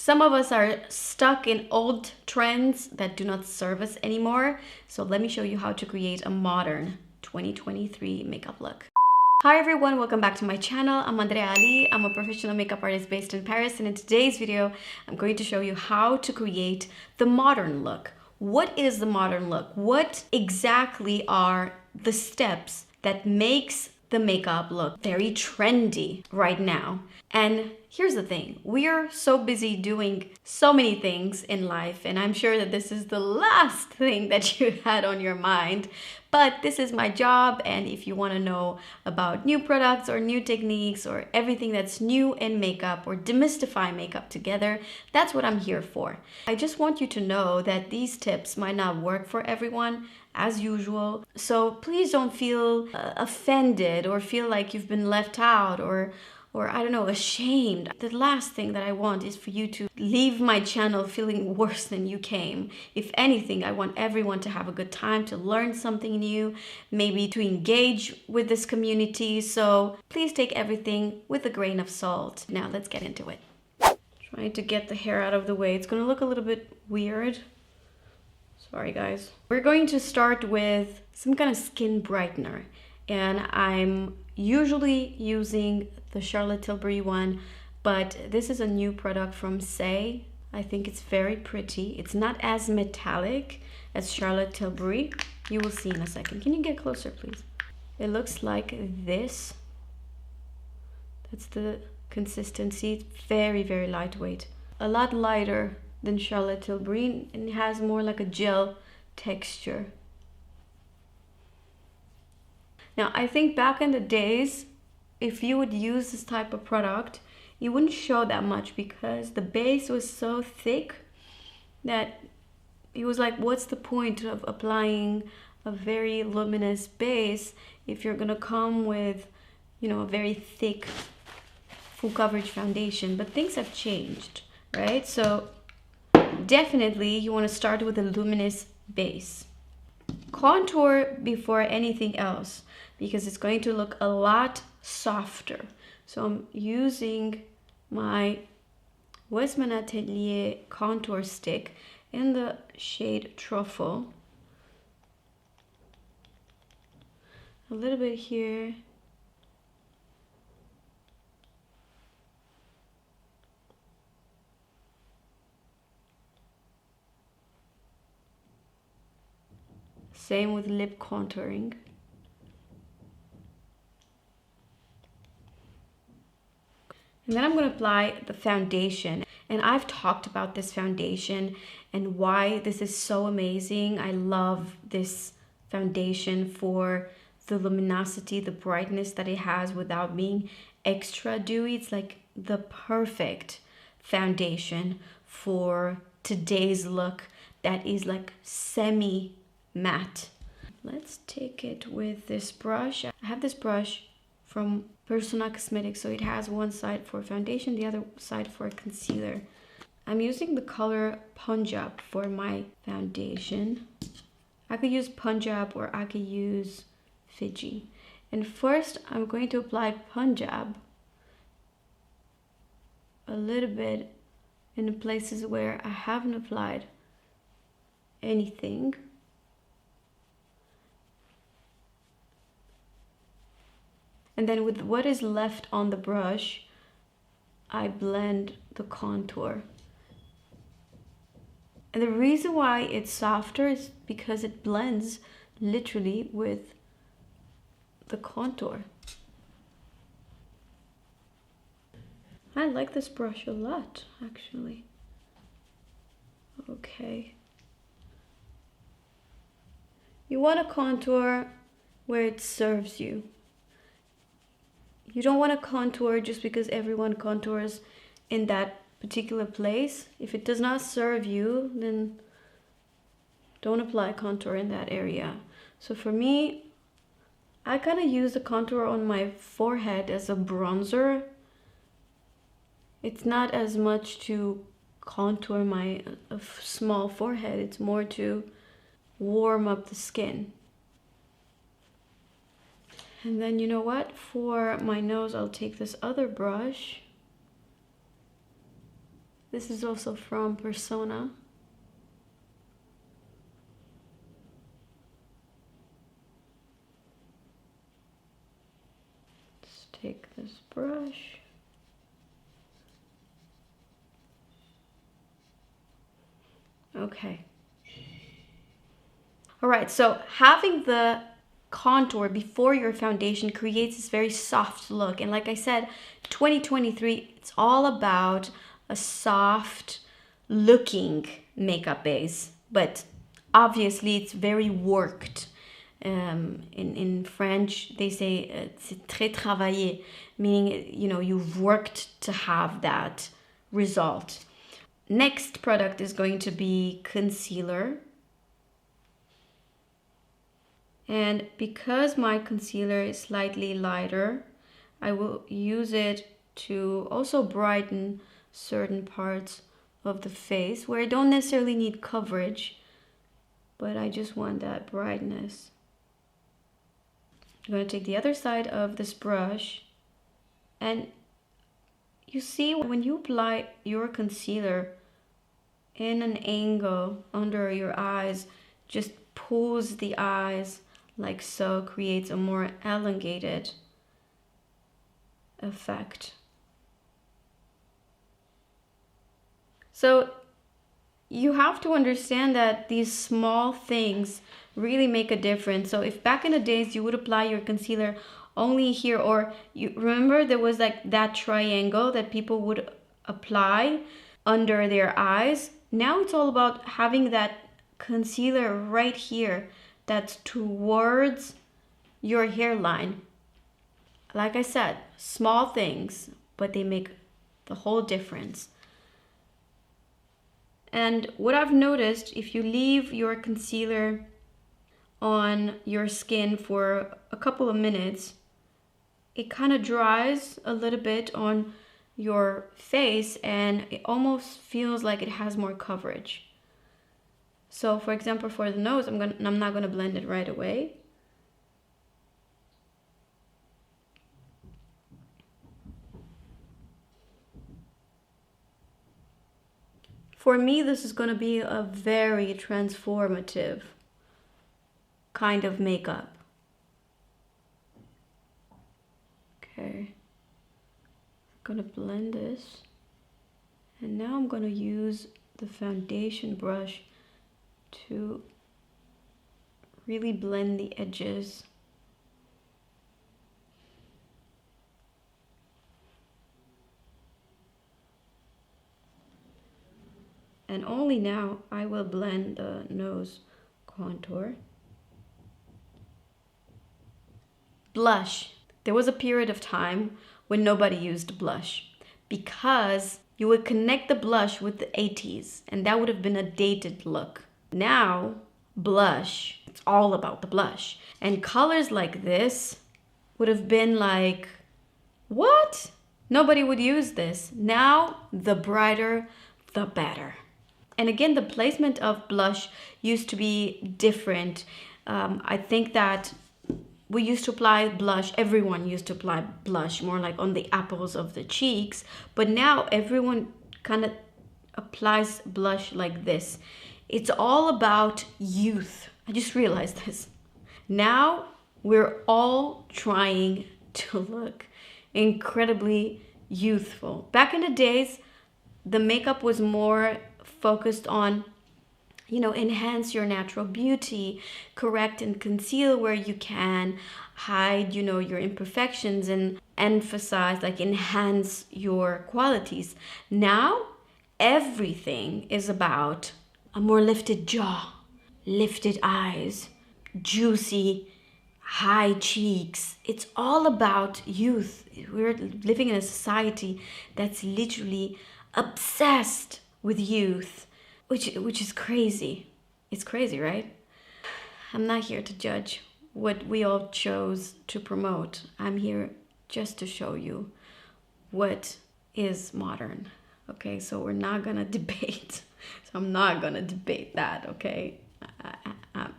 Some of us are stuck in old trends that do not serve us anymore. So let me show you how to create a modern 2023 makeup look. Hi everyone, welcome back to my channel. I'm Andreea. I'm a professional makeup artist based in Paris, and in today's video, I'm going to show you how to create the modern look. What is the modern look? What exactly are the steps that makes the makeup look very trendy right now? And here's the thing, we are so busy doing so many things in life, and I'm sure that this is the last thing that you had on your mind, but this is my job, and if you want to know about new products or new techniques or everything that's new in makeup or demystify makeup together, that's what I'm here for. I just want you to know that these tips might not work for everyone, as usual, so please don't feel offended or feel like you've been left out or I don't know, ashamed. The last thing that I want is for you to leave my channel feeling worse than you came. If anything, I want everyone to have a good time, to learn something new, maybe to engage with this community. So please take everything with a grain of salt. Now let's get into it. Trying to get the hair out of the way. It's gonna look a little bit weird. Sorry guys. We're going to start with some kind of skin brightener. And I'm usually using the Charlotte Tilbury one, but this is a new product from SAIE. I think it's very pretty. It's not as metallic as Charlotte Tilbury. You will see in a second. Can you get closer, please? It looks like this. That's the consistency. It's very, very lightweight. A lot lighter than Charlotte Tilbury, and it has more like a gel texture. Now, I think back in the days, if you would use this type of product, you wouldn't show that much because the base was so thick that it was like, what's the point of applying a very luminous base if you're gonna come with, you know, a very thick full coverage foundation? But things have changed, right? So definitely you want to start with a luminous base. Contour before anything else, because it's going to look a lot softer. So I'm using my WESTMAN Atelier contour stick in the shade Truffle. A little bit here. Same with lip contouring. And then I'm going to apply the foundation. And I've talked about this foundation and why this is so amazing. I love this foundation for the luminosity, the brightness that it has without being extra dewy. It's like the perfect foundation for today's look that is like semi-matte. Let's take it with this brush. I have this brush from Personal Cosmetics, so it has one side for foundation, the other side for concealer. I'm using the color Punjab for my foundation. I could use Punjab or I could use Fiji. And first I'm going to apply Punjab a little bit in the places where I haven't applied anything. And then with what is left on the brush, I blend the contour. And the reason why it's softer is because it blends literally with the contour. I like this brush a lot, actually. Okay. You want to contour where it serves you. You don't want to contour just because everyone contours in that particular place. If it does not serve you, then don't apply contour in that area. So for me, I kind of use the contour on my forehead as a bronzer. It's not as much to contour my small forehead. It's more to warm up the skin. And then you know what? For my nose, I'll take this other brush. This is also from Persona. Let's take this brush. Okay. All right, so having the contour before your foundation creates this very soft look. And like I said, 2023, it's all about a soft looking makeup base, but obviously it's very worked. In French, they say c'est très travaillé, meaning, you know, you've worked to have that result. Next product is going to be concealer. And because my concealer is slightly lighter, I will use it to also brighten certain parts of the face where I don't necessarily need coverage, but I just want that brightness. I'm going to take the other side of this brush, and you see when you apply your concealer in an angle under your eyes, just pulls the eyes like so, creates a more elongated effect. So you have to understand that these small things really make a difference. So if back in the days you would apply your concealer only here, or you remember there was like that triangle that people would apply under their eyes, now it's all about having that concealer right here that's towards your hairline. Like I said, small things, but they make the whole difference. And what I've noticed, if you leave your concealer on your skin for a couple of minutes, it kind of dries a little bit on your face and it almost feels like it has more coverage. So for example, for the nose, I'm not gonna blend it right away. For me, this is gonna be a very transformative kind of makeup. Okay, I'm gonna blend this. And now I'm gonna use the foundation brush to really blend the edges. And only now I will blend the nose contour. Blush. There was a period of time when nobody used blush because you would connect the blush with the 80s and that would have been a dated look. Now, blush, it's all about the blush. And colors like this would have been like, what? Nobody would use this. Now, the brighter, the better. And again, the placement of blush used to be different. I think that we used to apply blush, everyone used to apply blush more like on the apples of the cheeks. But now everyone kind of applies blush like this. It's all about youth. I just realized this. Now we're all trying to look incredibly youthful. Back in the days, the makeup was more focused on, you know, enhance your natural beauty, correct and conceal where you can, hide, you know, your imperfections and emphasize, like enhance your qualities. Now, everything is about a more lifted jaw, lifted eyes, juicy, high cheeks. It's all about youth. We're living in a society that's literally obsessed with youth, which is crazy. It's crazy, right? I'm not here to judge what we all chose to promote. I'm here just to show you what is modern. Okay, so we're not gonna debate. So I'm not gonna debate that, okay?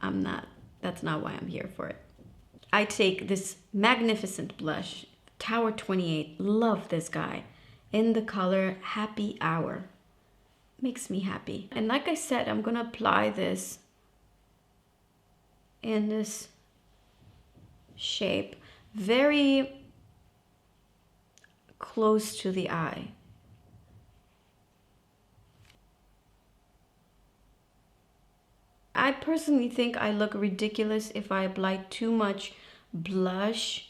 I'm not, that's not why I'm here for it. I take this magnificent blush, Tower 28, love this guy, in the color Happy Hour. makes me happy. And like I said, I'm gonna apply this in this shape, very close to the eye. I personally think I look ridiculous if I apply too much blush.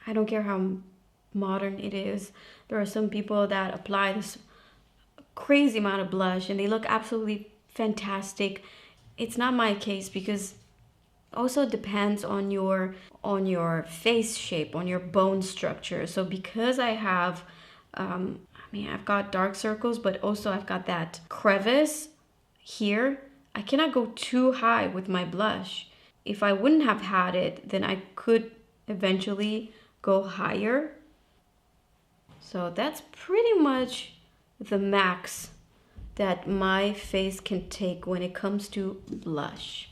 I don't care how modern it is. There are some people that apply this crazy amount of blush and they look absolutely fantastic. It's not my case because also depends on your face shape, on your bone structure. So because I have I've got dark circles, but also I've got that crevice here, I cannot go too high with my blush. If I wouldn't have had it, then I could eventually go higher. So that's pretty much the max that my face can take when it comes to blush.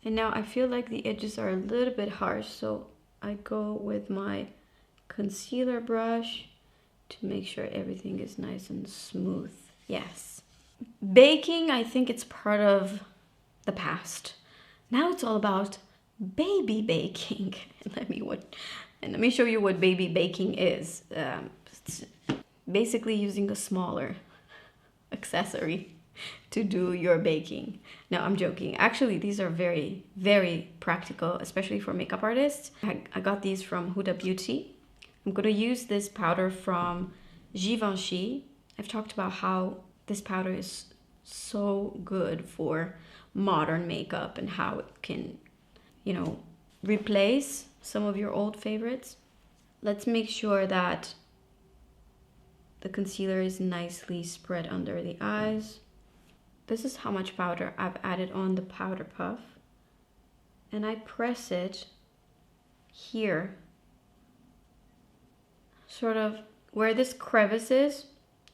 And now I feel like the edges are a little bit harsh, so I go with my concealer brush to make sure everything is nice and smooth. Yes. Baking, I think it's part of the past. Now it's all about baby baking. Let me show you what baby baking is. It's basically using a smaller accessory to do your baking. No, I'm joking. Actually, these are very, very practical, especially for makeup artists. I got these from Huda Beauty. I'm going to use this powder from GIVENCHY. I've talked about how this powder is so good for modern makeup and how it can, you know, replace some of your old favorites. Let's make sure that the concealer is nicely spread under the eyes. This is how much powder I've added on the powder puff. And I press it here, sort of where this crevice is,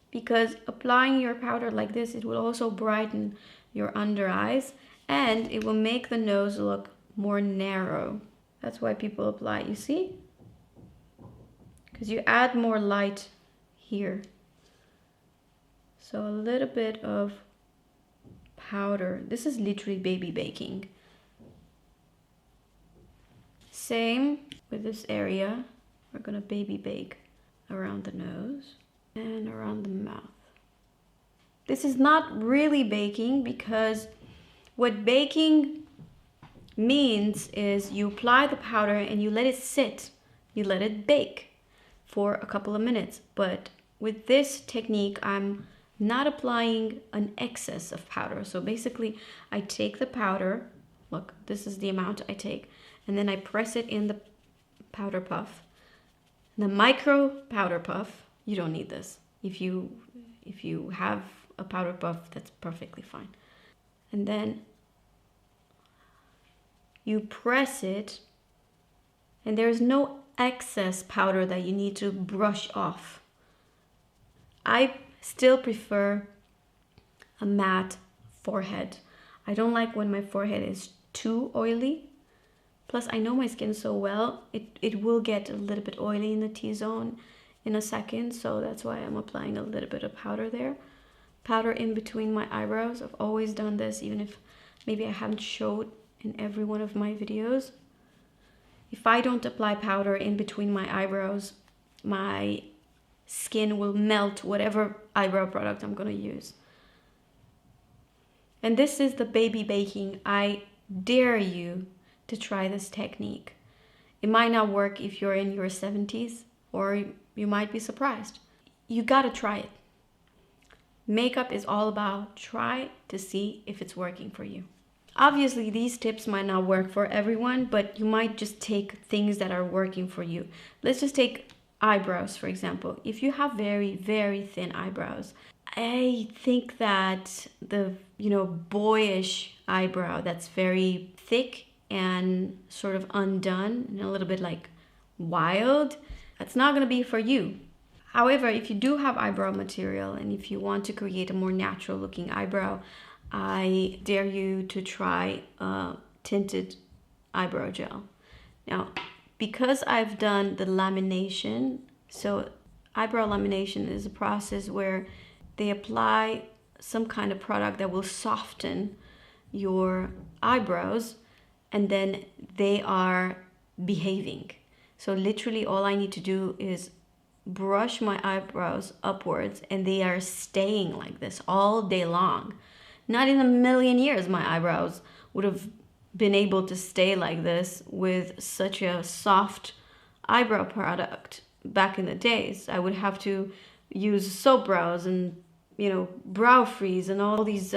because applying your powder like this, it will also brighten your under eyes and it will make the nose look more narrow. That's why people apply, you see? Because you add more light here. So a little bit of powder. This is literally baby baking. Same with this area. We're gonna baby bake around the nose and around the mouth. This is not really baking because what baking means is you apply the powder and you let it sit. You let it bake for a couple of minutes. But with this technique, I'm not applying an excess of powder. So basically, I take the powder, look, this is the amount I take, and then I press it in the powder puff. The micro powder puff, you don't need this. If you have a powder puff, that's perfectly fine. And then you press it, and there's no excess powder that you need to brush off. I still prefer a matte forehead. I don't like when my forehead is too oily. Plus, I know my skin so well, it will get a little bit oily in the T-zone in a second, so that's why I'm applying a little bit of powder there. Powder in between my eyebrows. I've always done this, even if maybe I haven't showed in every one of my videos. If I don't apply powder in between my eyebrows, my skin will melt whatever eyebrow product I'm gonna use. And this is the baby baking. I dare you to try this technique. It might not work if you're in your 70s, or you might be surprised. You gotta try it. Makeup is all about try to see if it's working for you. Obviously, these tips might not work for everyone, but you might just take things that are working for you. Let's just take eyebrows, for example. If you have very, very thin eyebrows, I think that the, boyish eyebrow that's very thick and sort of undone and a little bit like wild, that's not gonna be for you. However, if you do have eyebrow material and if you want to create a more natural looking eyebrow, I dare you to try tinted eyebrow gel. Now, because I've done the lamination, so eyebrow lamination is a process where they apply some kind of product that will soften your eyebrows, and then they are behaving. So literally all I need to do is brush my eyebrows upwards and they are staying like this all day long. Not in a million years my eyebrows would have been able to stay like this with such a soft eyebrow product. Back in the days, I would have to use soap brows and, you know, brow freeze and all these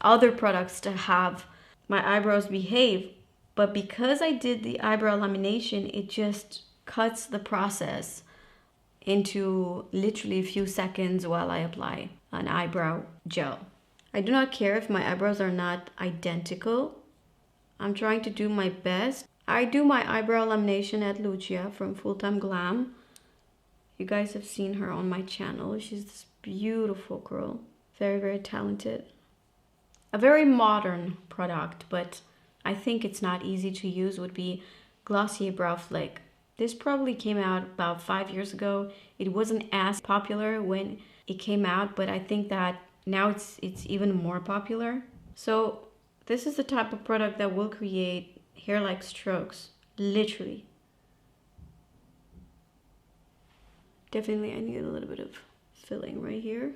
other products to have my eyebrows behave. But because I did the eyebrow lamination, it just cuts the process into literally a few seconds while I apply an eyebrow gel. I do not care if my eyebrows are not identical. I'm trying to do my best. I do my eyebrow lamination at Lucia from Full Time Glam. You guys have seen her on my channel. She's this beautiful girl. Very, very talented. A very modern product, but I think it's not easy to use, would be Glossier Brow Flick. This probably came out about 5 years ago. It wasn't as popular when it came out, but I think that now it's even more popular. So this is the type of product that will create hair-like strokes, literally. Definitely I need a little bit of filling right here.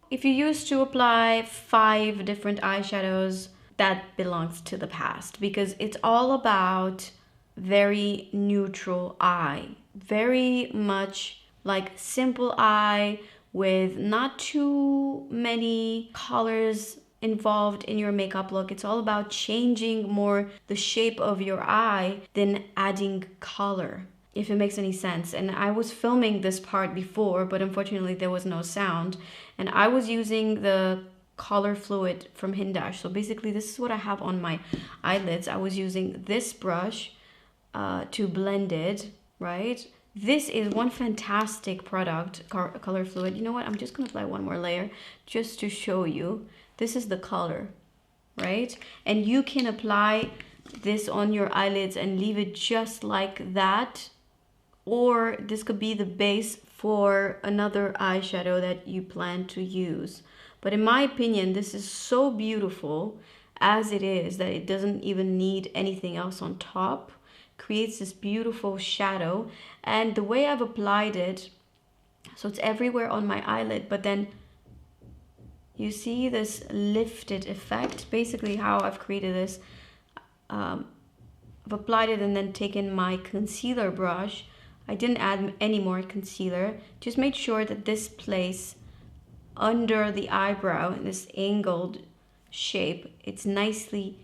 If you used to apply 5 different eyeshadows, that belongs to the past, because it's all about very neutral eye. Very much like simple eye with not too many colors involved in your makeup look. It's all about changing more the shape of your eye than adding color, if it makes any sense. And I was filming this part before, but unfortunately there was no sound. And I was using the color fluid from HINDASH. So basically this is what I have on my eyelids. I was using this brush to blend it, right? This is one fantastic product, color fluid. You know what? I'm just gonna apply one more layer just to show you. This is the color, right? And you can apply this on your eyelids and leave it just like that. Or this could be the base for another eyeshadow that you plan to use. But in my opinion, this is so beautiful as it is that it doesn't even need anything else on top. Creates this beautiful shadow. And the way I've applied it, so it's everywhere on my eyelid, but then you see this lifted effect. Basically how I've created this, I've applied it and then taken my concealer brush. I didn't add any more concealer. Just made sure that this place under the eyebrow, in this angled shape, it's nicely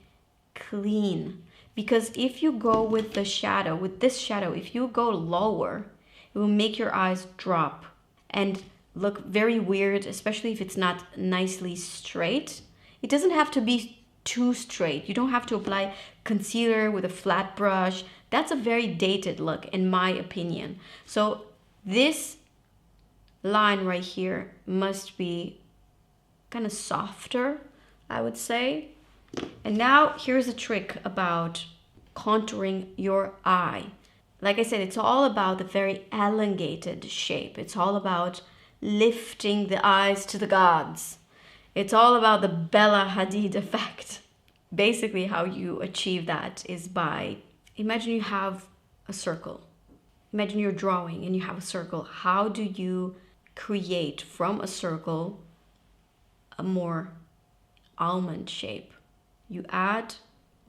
clean. Because if you go with the shadow, with this shadow, if you go lower, it will make your eyes drop and look very weird, especially if it's not nicely straight. It doesn't have to be too straight. You don't have to apply concealer with a flat brush. That's a very dated look in my opinion. So this line right here must be kind of softer, I would say. And now here's a trick about contouring your eye. Like I said, it's all about the very elongated shape. It's all about lifting the eyes to the gods. It's all about the Bella Hadid effect. Basically how you achieve that is by, imagine you have a circle. Imagine you're drawing and you have a circle. How do you create from a circle a more almond shape? You add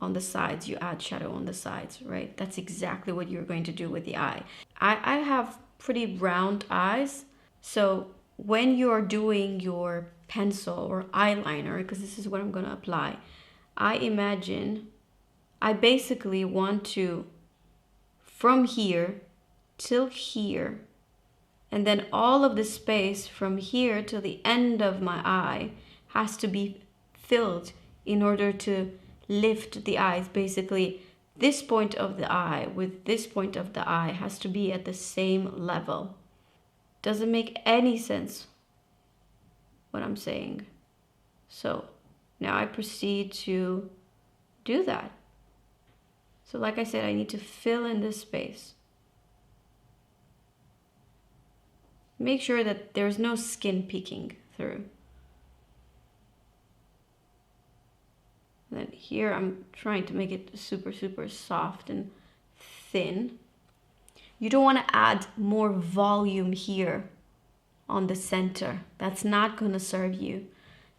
on the sides, you add shadow on the sides, right? That's exactly what you're going to do with the eye. I have pretty round eyes, so when you're doing your pencil or eyeliner, because this is what I'm going to apply, I basically want to, from here till here, and then all of the space from here to the end of my eye has to be filled in order to lift the eyes. Basically, this point of the eye with this point of the eye has to be at the same level. Doesn't make any sense what I'm saying. So now I proceed to do that. So like I said, I need to fill in this space. Make sure that there's no skin peeking through. And then here I'm trying to make it super, super soft and thin. You don't want to add more volume here on the center. That's not going to serve you.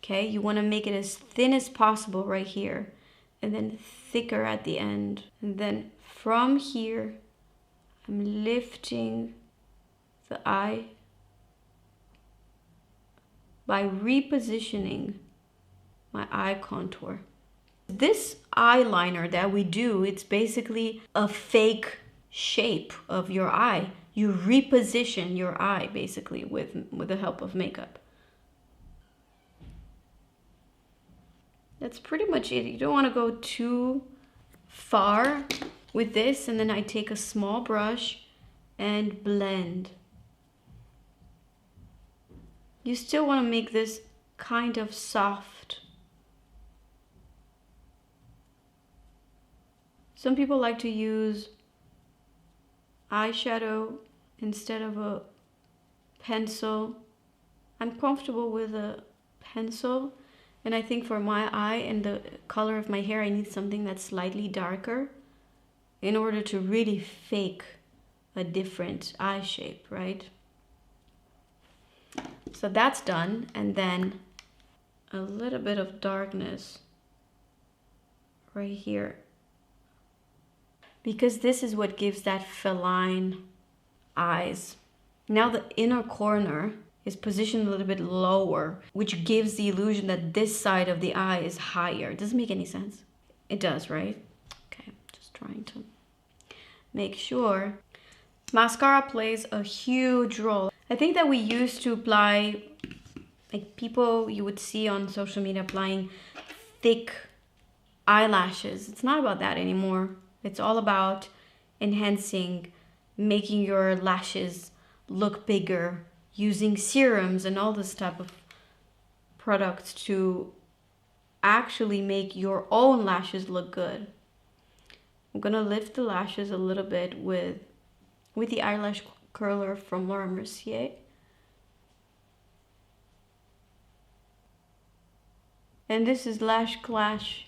Okay, you want to make it as thin as possible right here, and then thicker at the end. And then from here, I'm lifting the eye by repositioning my eye contour. This eyeliner that we do, it's basically a fake shape of your eye. You reposition your eye basically with the help of makeup. That's pretty much it. You don't want to go too far with this. And then I take a small brush and blend. You still want to make this kind of soft. Some people like to use eyeshadow instead of a pencil. I'm comfortable with a pencil. And I think for my eye and the color of my hair, I need something that's slightly darker in order to really fake a different eye shape, right? So that's done. And then a little bit of darkness right here. Because this is what gives that feline eyes. Now the inner corner is positioned a little bit lower, which gives the illusion that this side of the eye is higher. Doesn't make any sense. It does, right? Okay, just trying to make sure. Mascara plays a huge role. I think that we used to apply, like people you would see on social media applying thick eyelashes. It's not about that anymore. It's all about enhancing, making your lashes look bigger, using serums and all this type of products to actually make your own lashes look good. I'm gonna lift the lashes a little bit with the eyelash curler from Laura Mercier. And this is Lash Clash.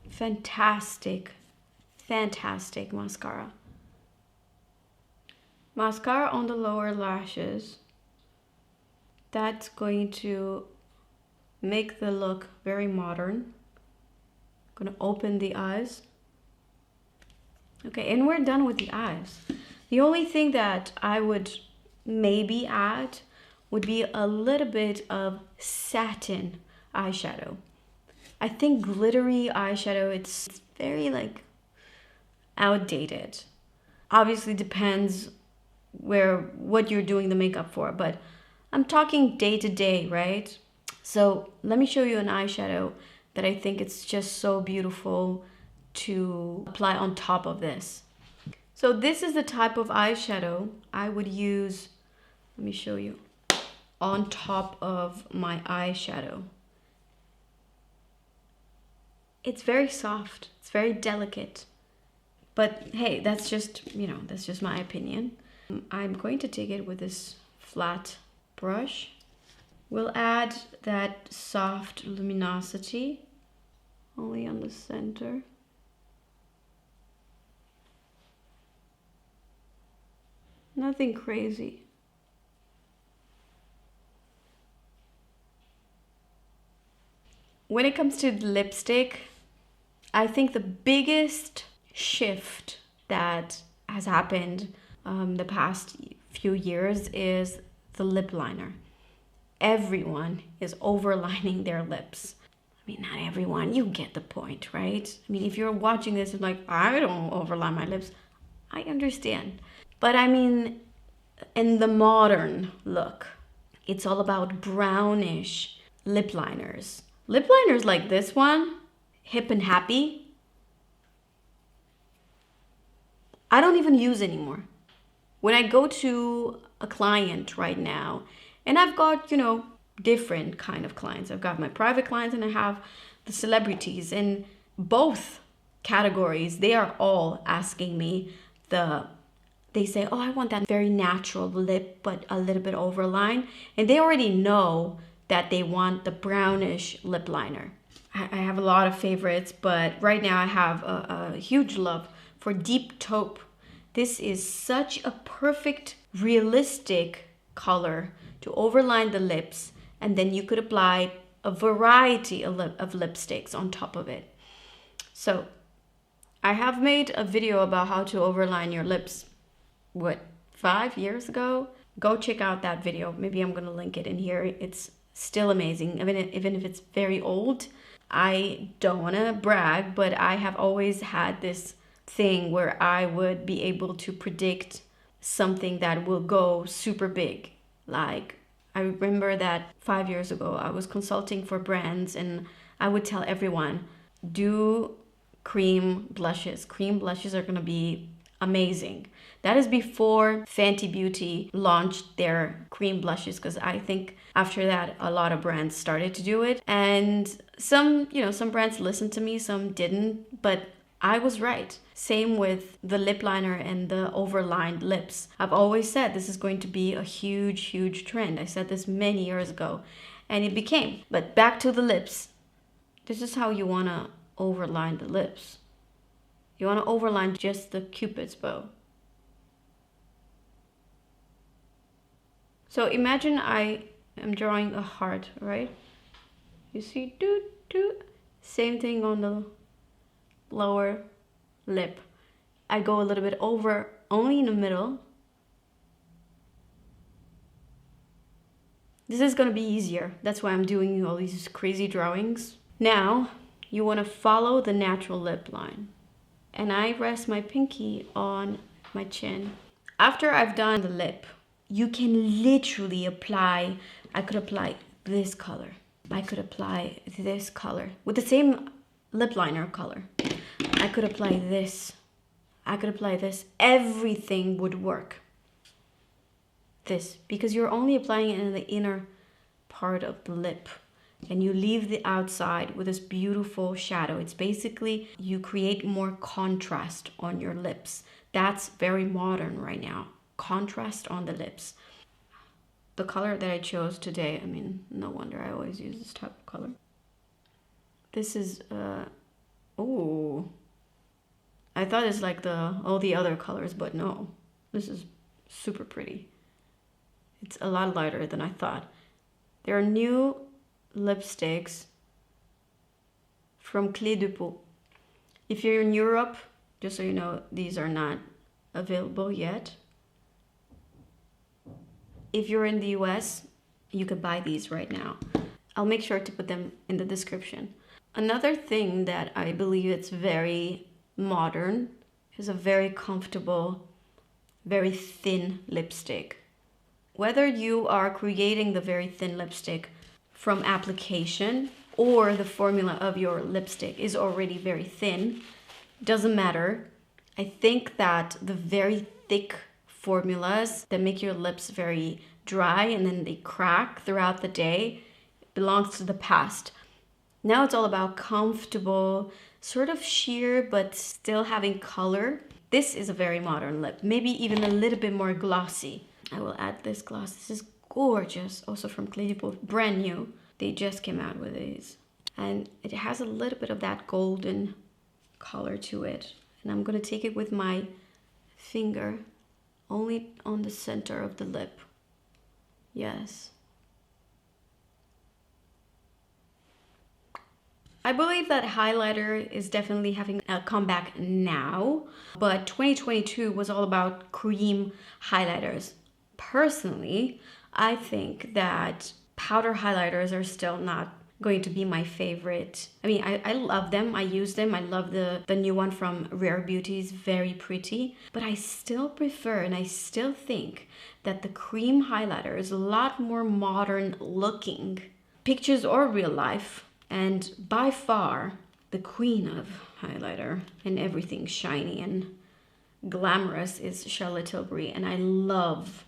Fantastic, fantastic mascara. Mascara on the lower lashes. That's going to make the look very modern. I'm gonna open the eyes. Okay, and we're done with the eyes. The only thing that I would maybe add would be a little bit of satin eyeshadow. I think glittery eyeshadow, it's very like outdated. Obviously depends what you're doing the makeup for, but I'm talking day to day, right? So let me show you an eyeshadow that I think it's just so beautiful to apply on top of this. So this is the type of eyeshadow I would use, let me show you, on top of my eyeshadow. It's very soft, it's very delicate, but hey, that's just, that's just my opinion. I'm going to take it with this flat brush. We'll add that soft luminosity only on the center. Nothing crazy. When it comes to lipstick, I think the biggest shift that has happened the past few years is the lip liner. Everyone is overlining their lips. I mean, not everyone, you get the point, right? I mean, if you're watching this and like, I don't overline my lips, I understand. But I mean, in the modern look, it's all about brownish lip liners. Lip liners like this one, Hip and Happy, I don't even use anymore. When I go to a client right now, and I've got, different kind of clients. I've got my private clients and I have the celebrities. In both categories, they are all asking me they say, oh, I want that very natural lip, but a little bit overline. And they already know that they want the brownish lip liner. I have a lot of favorites, but right now I have a huge love for Deep Taupe. This is such a perfect, realistic color to overline the lips, and then you could apply a variety of lipsticks on top of it. So I have made a video about how to overline your lips, 5 years ago? Go check out that video. Maybe I'm gonna link it in here. It's still amazing, even if it's very old. I don't wanna brag, but I have always had this thing where I would be able to predict something that will go super big. Like, I remember that 5 years ago, I was consulting for brands and I would tell everyone, do cream blushes. Cream blushes are gonna be amazing. That is before Fenty Beauty launched their cream blushes, because I think after that a lot of brands started to do it, and some brands listened to me, some didn't, but I was right. Same with the lip liner and the overlined lips. I've always said this is going to be a huge trend. I said this many years ago and it became. But back to the lips. This is how you want to overline the lips. You want to overline just the Cupid's bow. So imagine I am drawing a heart, right? You see, same thing on the lower lip. I go a little bit over, only in the middle. This is gonna be easier. That's why I'm doing all these crazy drawings. Now, you wanna follow the natural lip line. And I rest my pinky on my chin. After I've done the lip, you can literally apply, I could apply this color. I could apply this color with the same lip liner color. I could apply this. I could apply this. Everything would work. This, because you're only applying it in the inner part of the lip and you leave the outside with this beautiful shadow. It's basically, you create more contrast on your lips. That's very modern right now. Contrast on the lips. The color that I chose today, I mean, no wonder I always use this type of color. This is, oh, I thought it's like all the other colors, but no, this is super pretty. It's a lot lighter than I thought. There are new lipsticks from Clé de Peau. If you're in Europe, just so you know, these are not available yet. If you're in the US, you could buy these right now. I'll make sure to put them in the description. Another thing that I believe it's very modern is a very comfortable, very thin lipstick. Whether you are creating the very thin lipstick from application or the formula of your lipstick is already very thin, doesn't matter. I think that the very thick formulas that make your lips very dry and then they crack throughout the day belongs to the past. Now it's all about comfortable, sort of sheer, but still having color. This is a very modern lip, maybe even a little bit more glossy. I will add this gloss. This is gorgeous, also from Clé de Peau, brand new. They just came out with these. And it has a little bit of that golden color to it. And I'm gonna take it with my finger, only on the center of the lip. Yes. I believe that highlighter is definitely having a comeback now, but 2022 was all about cream highlighters. Personally, I think that powder highlighters are still not going to be my favorite. I mean, I love them, I use them, I love the new one from Rare Beauty, is very pretty, but I still prefer and I still think that the cream highlighter is a lot more modern looking, pictures or real life. And by far, the queen of highlighter and everything shiny and glamorous is Charlotte Tilbury. And I love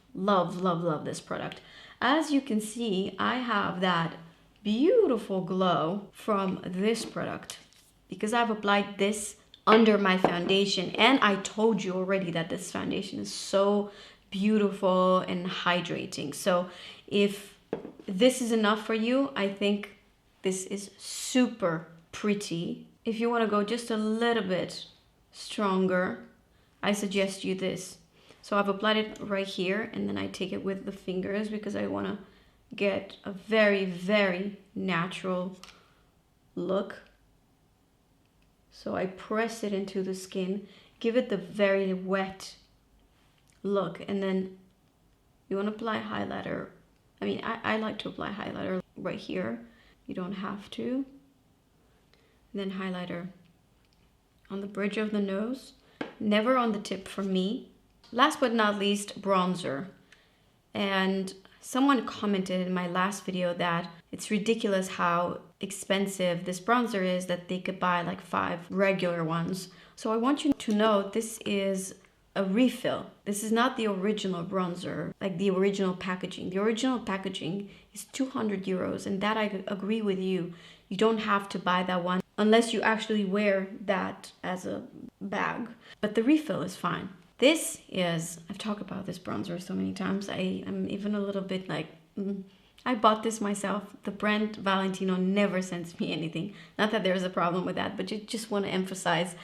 this product. as you can see, I have that beautiful glow from this product because I've applied this under my foundation, and I told you already that this foundation is so beautiful and hydrating. So if this is enough for you, I think this is super pretty. If you want to go just a little bit stronger, I suggest you this. So I've applied it right here, and then I take it with the fingers because I want to get a very, very natural look. So I press it into the skin, give it the very wet look, and then you want to apply highlighter. I mean, I like to apply highlighter right here. You don't have to. And then highlighter on the bridge of the nose, never on the tip for me. Last but not least, bronzer. And someone commented in my last video that it's ridiculous how expensive this bronzer is, that they could buy like 5 regular ones. So I want you to know this is a refill. This is not the original bronzer, like the original packaging. The original packaging is 200 euros, and that I agree with you. You don't have to buy that one unless you actually wear that as a bag, but the refill is fine. This is, I've talked about this bronzer so many times, I am even a little bit like, I bought this myself. The brand Valentino never sends me anything. Not that there's a problem with that, but you just want to emphasize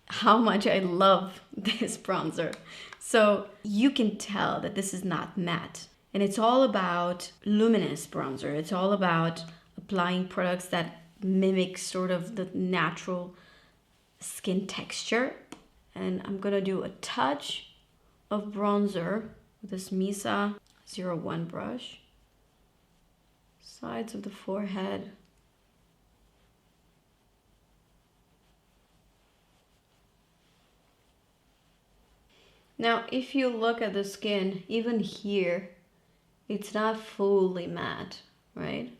how much I love this bronzer. So you can tell that this is not matte. And it's all about luminous bronzer. It's all about applying products that mimic sort of the natural skin texture. And I'm gonna do a touch of bronzer with this Misa 01 brush. Sides of the forehead. Now, if you look at the skin, even here, it's not fully matte, right?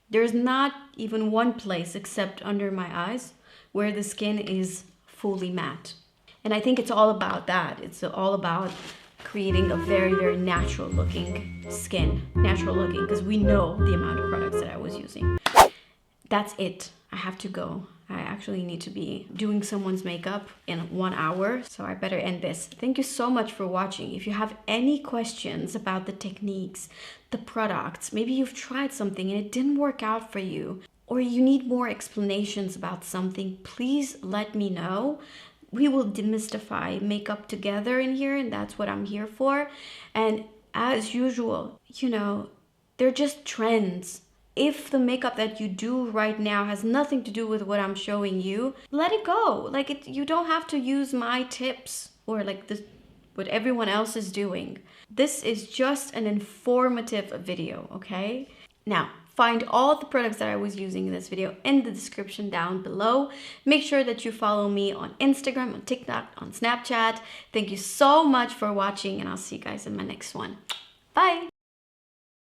There's not even one place except under my eyes where the skin is fully matte. And I think it's all about that. It's all about creating a very, very natural looking skin. Natural looking, because we know the amount of products that I was using. That's it. I have to go. I actually need to be doing someone's makeup in 1 hour, so I better end this. Thank you so much for watching. If you have any questions about the techniques, the products, maybe you've tried something and it didn't work out for you, or you need more explanations about something, please let me know. We will demystify makeup together in here, and that's what I'm here for. And as usual, you know, they're just trends. If the makeup that you do right now has nothing to do with what I'm showing you, let it go. Like, you don't have to use my tips or like this, what everyone else is doing. This is just an informative video, okay? Now, find all the products that I was using in this video in the description down below. Make sure that you follow me on Instagram, on TikTok, on Snapchat. Thank you so much for watching, and I'll see you guys in my next one. Bye!